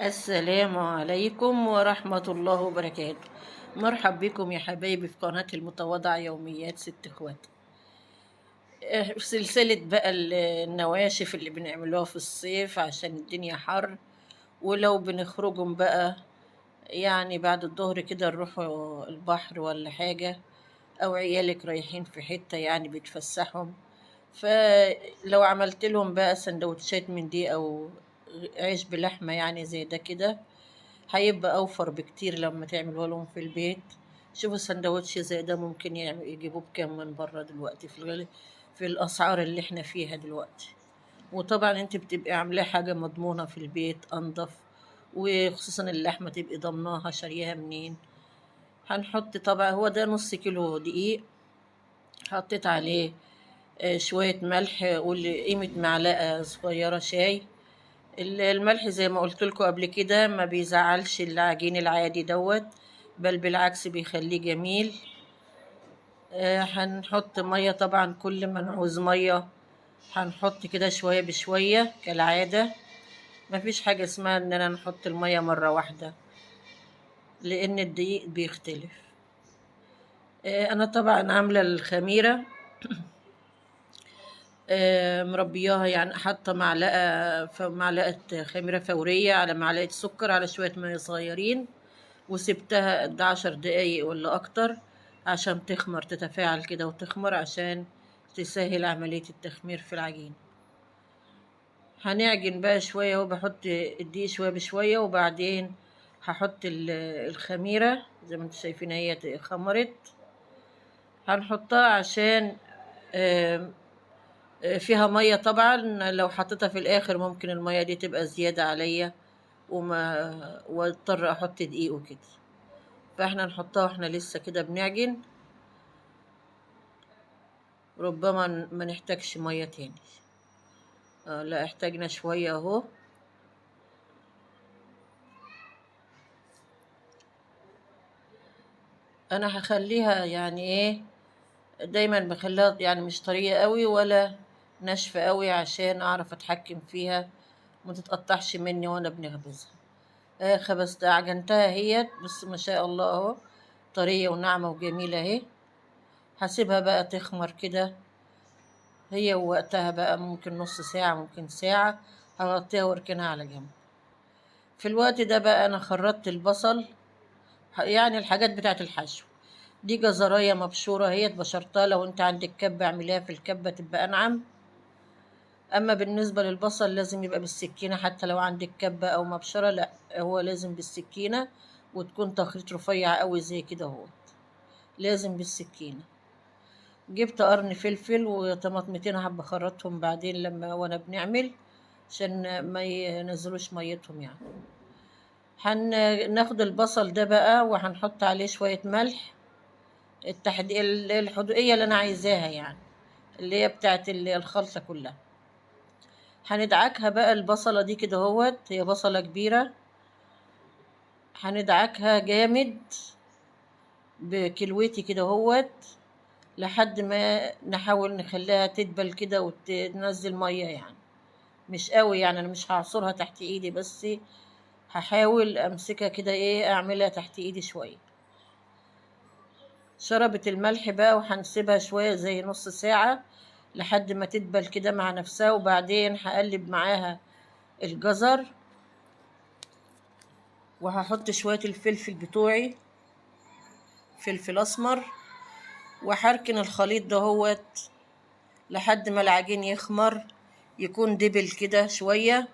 السلام عليكم ورحمة الله وبركاته. مرحب بكم يا حبايبي في قناة المتواضعة يوميات ست اخوات. سلسلة بقى النواشف اللي بنعملوها في الصيف عشان الدنيا حر، ولو بنخرجهم بقى يعني بعد الظهر كده نروحوا البحر ولا حاجة، أو عيالك رايحين في حتة يعني بتفسحهم، فلو عملت لهم بقى سندوتشات من دي أو عيش بلحمة يعني زي ده كده، هيبقى أوفر بكتير لما تعملوها لهم في البيت. شوفوا سندوتش زي ده ممكن يجيبوه بكام من بره دلوقتي في الأسعار اللي احنا فيها دلوقتي. وطبعا انت بتبقي عاملاه حاجة مضمونة في البيت أنضف، وخصوصا اللحمة تبقي ضمناها شارياها منين. هنحط طبعا هو ده نص كيلو دقيق، حطيت عليه شوية ملح، قول قيمة معلقة صغيرة شاي. الملح زي ما قلت لكم قبل كده ما بيزعلش العجين العادي دوت، بل بالعكس بيخليه جميل. هنحط مية طبعا، كل ما نعوز مية هنحط كده شوية بشوية كالعادة. مفيش حاجة اسمها اننا نحط المية مرة واحدة لان الدقيق بيختلف. انا طبعا عاملة الخميرة، مربياها يعني، حاطة معلقة خميرة فورية على معلقة سكر على شوية مية صغيرين، وسبتها قد 10 دقايق ولا أكتر عشان تخمر، تتفاعل كده وتخمر عشان تسهل عملية التخمير في العجين. هنعجن بقى شوية وبحط الدقيق شوية بشوية، وبعدين هحط الخميرة زي ما انتم شايفين هي خمرت. هنحطها عشان آم، فيها مية طبعا، لو حطيتها في الآخر ممكن المية دي تبقى زيادة عليا واضطر احط دقيق وكده. فاحنا نحطها واحنا لسه كده بنعجن، ربما ما نحتاجش مية تاني. لا احتاجنا شوية اهو. انا هخليها يعني ايه، دايما بخليها يعني مش طرية قوي ولا ناشفة قوي عشان اعرف اتحكم فيها ما تتقطعش مني وانا بنخبزها. خبزت عجنتها اهيت، بس ما شاء الله اهو طرية وناعمة وجميلة اهي. هسيبها بقى تخمر كده هي، ووقتها بقى ممكن نص ساعة ممكن ساعة. هغطيها واركنها على جنب. في الوقت ده بقى انا خرطت البصل، يعني الحاجات بتاعت الحشو. دي جزراية مبشورة هي بشرتها، لو انت عندك كبة اعمليها في الكبة تبقى انعم. اما بالنسبة للبصل لازم يبقى بالسكينة، حتى لو عندك كبة او مبشرة لا، هو لازم بالسكينة، وتكون تخريط رفيع قوي زي كده اهو، لازم بالسكينة. جبت قرن فلفل وطماطمتين حبة خرطهم بعدين لما وانا بنعمل عشان ما ينزلوش ميتهم يعني. هناخد البصل ده بقى وهنحط عليه شوية ملح، الحدوقية اللي أنا عايزاها يعني، اللي هي بتاعت الخلطة كلها. هندعكها بقى البصلة دي كده هوت، هي بصلة كبيرة، هندعكها جامد بكلوتي كده هوت لحد ما نحاول نخليها تدبل كده وتنزل مية يعني، مش قوي يعني، أنا مش هعصرها تحت إيدي، بس هحاول أمسكها كده إيه، أعملها تحت إيدي شوية. شربت الملح بقى وهنسيبها شوية زي نص ساعة لحد ما تدبل كده مع نفسها، وبعدين هقلب معاها الجزر، وهحط شوية الفلفل بتوعي، فلفل أسمر، وهركن الخليط دهوت لحد ما العجين يخمر، يكون دبل كده شوية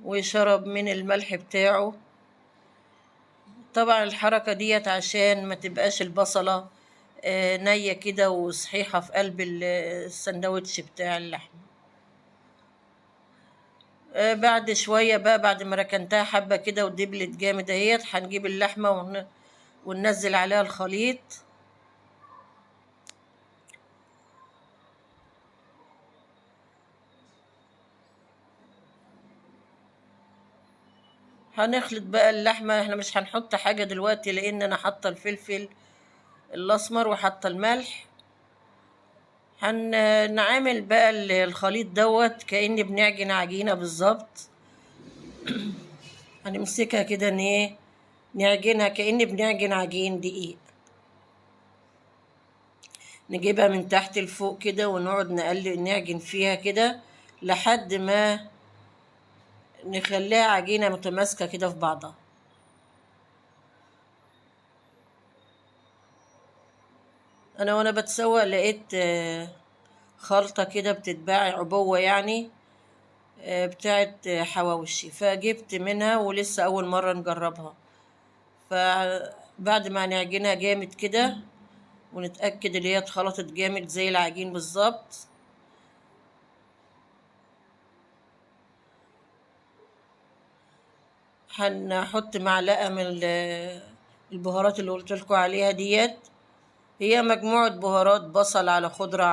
ويشرب من الملح بتاعه. طبعا الحركة ديت عشان ما تبقاش البصلة نية كده وصحيحة في قلب السندوتش بتاع اللحم. بعد شوية بقى، بعد ما ركنتها حبة كده ودبلت جامد اهيت، هنجيب اللحمة وننزل عليها الخليط. هنخلط بقى اللحمة، احنا مش هنحط حاجة دلوقتي لان انا حاطة الفلفل الاسمر وحاطة الملح. هنعمل بقى الخليط دوت كأني بنعجن عجينة بالظبط، هنمسكها كده ايه، نعجنها كأن بنعجن عجين دقيق. نجيبها من تحت لفوق كده ونقعد نقلب نعجن فيها كده لحد ما نخليها عجينة متماسكة كده في بعضها. انا وانا بتسوق لقيت خلطة كده بتتباع، عبوة يعني، بتاعت حواوشي، فجبت منها ولسه اول مرة نجربها. فبعد ما نعجنها جامد كده ونتأكد ان هي اتخلطت جامد زي العجين بالظبط، هنحط معلقة من البهارات اللي قلت لكم عليها ديت. هي مجموعة بهارات، بصل على خضرة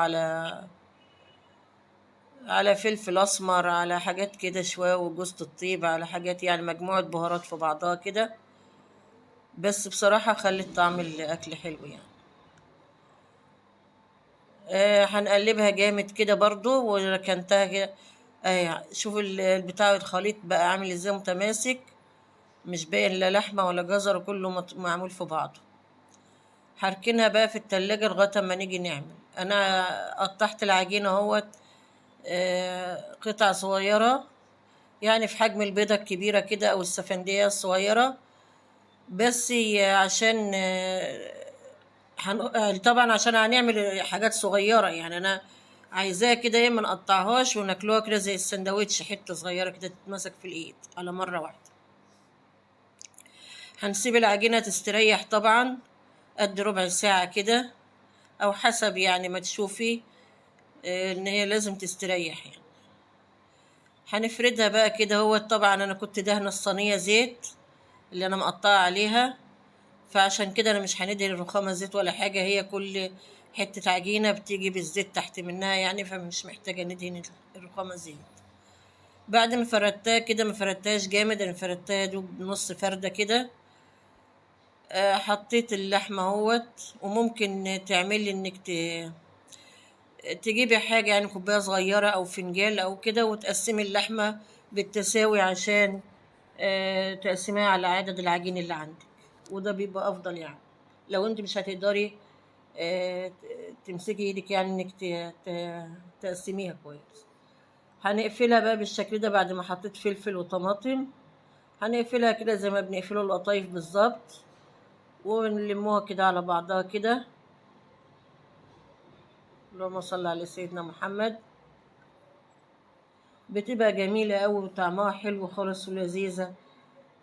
على فلفل أسمر على حاجات كده شوية، وجوزة الطيب على حاجات، يعني مجموعة بهارات في بعضها كده. بس بصراحة خلت طعم الأكل حلو يعني. هنقلبها جامد كده برضو، وركنتها كده. شوف البتاع الخليط بقى عامل ازاي، متماسك، مش باين لا لحمة ولا جزر، كله معمول في بعضه. هركنها بقى في التلاجة لغاية ما نيجي نعمل. انا قطعت العجينة اهوت قطع صغيرة، يعني في حجم البيضة الكبيرة كده او السفندية الصغيرة. بس عشان طبعا عشان هنعمل حاجات صغيرة، يعني انا عايزاها كده ايه، ما نقطعهاش وناكلوها كده زي السندوتش، حتة صغيرة كده تتمسك في الايد على مرة واحدة. هنسيب العجينة تستريح طبعا قد ربع ساعة كده، او حسب يعني ما تشوفي ان هي لازم تستريح يعني. هنفردها بقى كده. هو طبعا انا كنت دهنه الصينيه زيت اللي انا مقطعه عليها، فعشان كده انا مش هندهن الرخامه زيت ولا حاجه، هي كل حته عجينه بتيجي بالزيت تحت منها يعني، فمش محتاجه ندهن الرخامه زيت. بعد ما فردتها كده، ما فردتهاش جامد، انا فردتها دوب نص فرده كده. حطيت اللحمه اهوت. وممكن تعملي انك تجيبي حاجة يعني كوباية صغيرة أو فنجان أو كده، وتقسمي اللحمة بالتساوي عشان تقسميها على عدد العجين اللي عندك، وده بيبقى أفضل يعني. لو انت مش هتقدري تمسكي ايدك يعني انك تقسميها كويس. هنقفلها بقى بالشكل ده بعد ما حطيت فلفل وطماطم. هنقفلها كده زي ما بنقفله القطايف بالظبط، ونلموها كده على بعضها كده. اللهم صل على سيدنا محمد. بتبقى جميلة أوي وطعمها حلو خالص ولذيذة.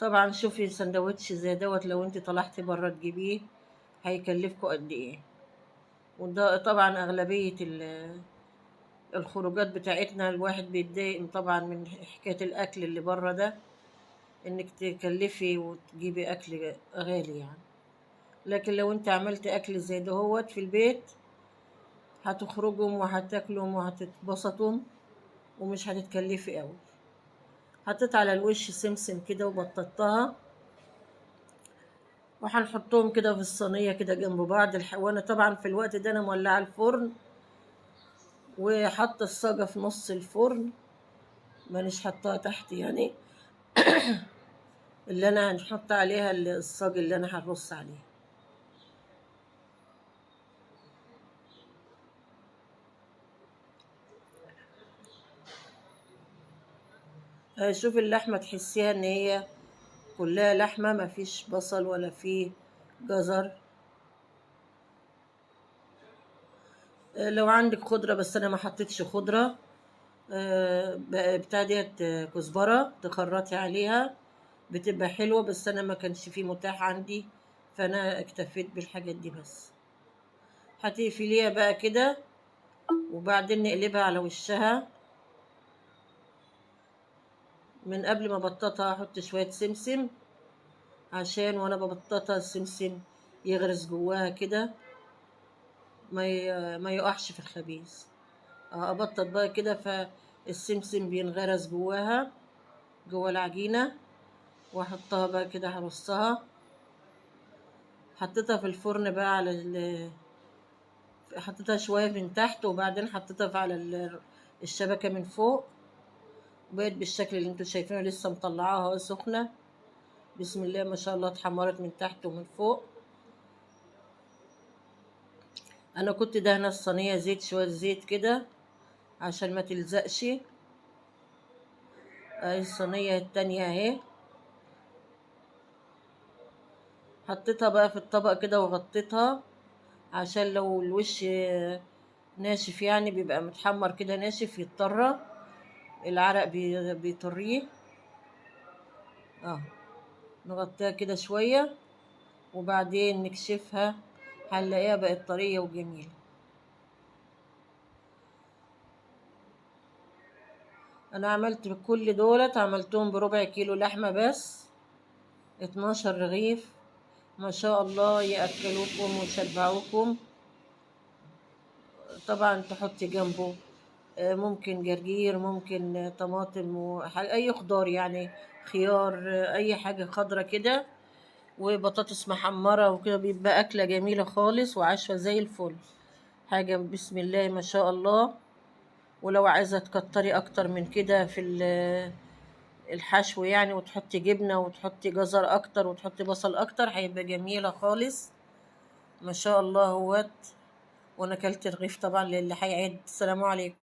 طبعا شوفي سندوتش زي دوت لو انت طلعتي برا تجيبيه هيكلفكوا قد ايه. وده طبعا أغلبية الخروجات بتاعتنا الواحد بيتضايق طبعا من حكاية الأكل اللي برا ده، انك تكلفي وتجيبي أكل غالي يعني. لكن لو انت عملتي أكل زي دهوت في البيت، هتخرجوا وهتاكلوا وهتتبسطوا ومش هتتكلفي أوي. حطيت على الوش سمسم كده وبططتها، وهنحطهم كده في الصينية كده جنب بعض. وانا طبعا في الوقت ده انا مولعة الفرن وحاطة الصاجة في نص الفرن، مانيش حطاها تحت يعني، اللي انا هنحط عليها الصاج اللي انا هنرص عليه. شوف اللحمة تحسيها ان هي كلها لحمة، مفيش بصل ولا فيه جزر. لو عندك خضرة، بس انا ما حطيتش خضرة، بتاع ديت كزبرة تخرطي عليها بتبقى حلوة، بس أنا ما كانش فيه متاح عندي، فأنا اكتفيت بالحاجات دي بس. هتقفليها بقى كده، وبعدين نقلبها على وشها. من قبل ما بططها أحط شوية سمسم، عشان وأنا ببططها السمسم يغرس جواها كده، ما يقعش في الخبيز. أبطط بقى كده فالسمسم بينغرس جواها، جوا العجينة. واحطها بقى كده، هرصها. حطيتها في الفرن بقى حطيتها شوية من تحت، وبعدين حطيتها على الشبكة من فوق. بقت بالشكل اللي انتوا شايفينه، لسه مطلعاها اهي سخنة. بسم الله ما شاء الله، اتحمرت من تحت ومن فوق. انا كنت دهنة الصينية زيت، شوية زيت كده عشان ما تلزقش. اهي الصينية التانية اهي، حطيتها بقى في الطبق كده وغطيتها عشان لو الوش ناشف يعني بيبقى متحمر كده ناشف يضطر العرق بيطريه. اه، نغطيها كده شوية وبعدين نكشفها، هنلاقيها بقت طرية وجميلة. انا عملت كل دولت، عملتهم بربع كيلو لحمة بس، 12 رغيف ما شاء الله، يأكلوكم ويشبعوكم. طبعا تحطي جنبه ممكن جرجير، ممكن طماطم اي خضار يعني، خيار، اي حاجة خضرة كده، وبطاطس محمرة وكده، بيبقى أكلة جميلة خالص وعشوة زي الفل. حاجة بسم الله ما شاء الله. ولو عايزة تكتري أكتر من كده في الحشو يعني، وتحطي جبنة وتحطي جزر أكتر وتحطي بصل أكتر، هيبقى جميلة خالص ما شاء الله. وانا كلت رغيف طبعا للي هيعد. السلام عليكم.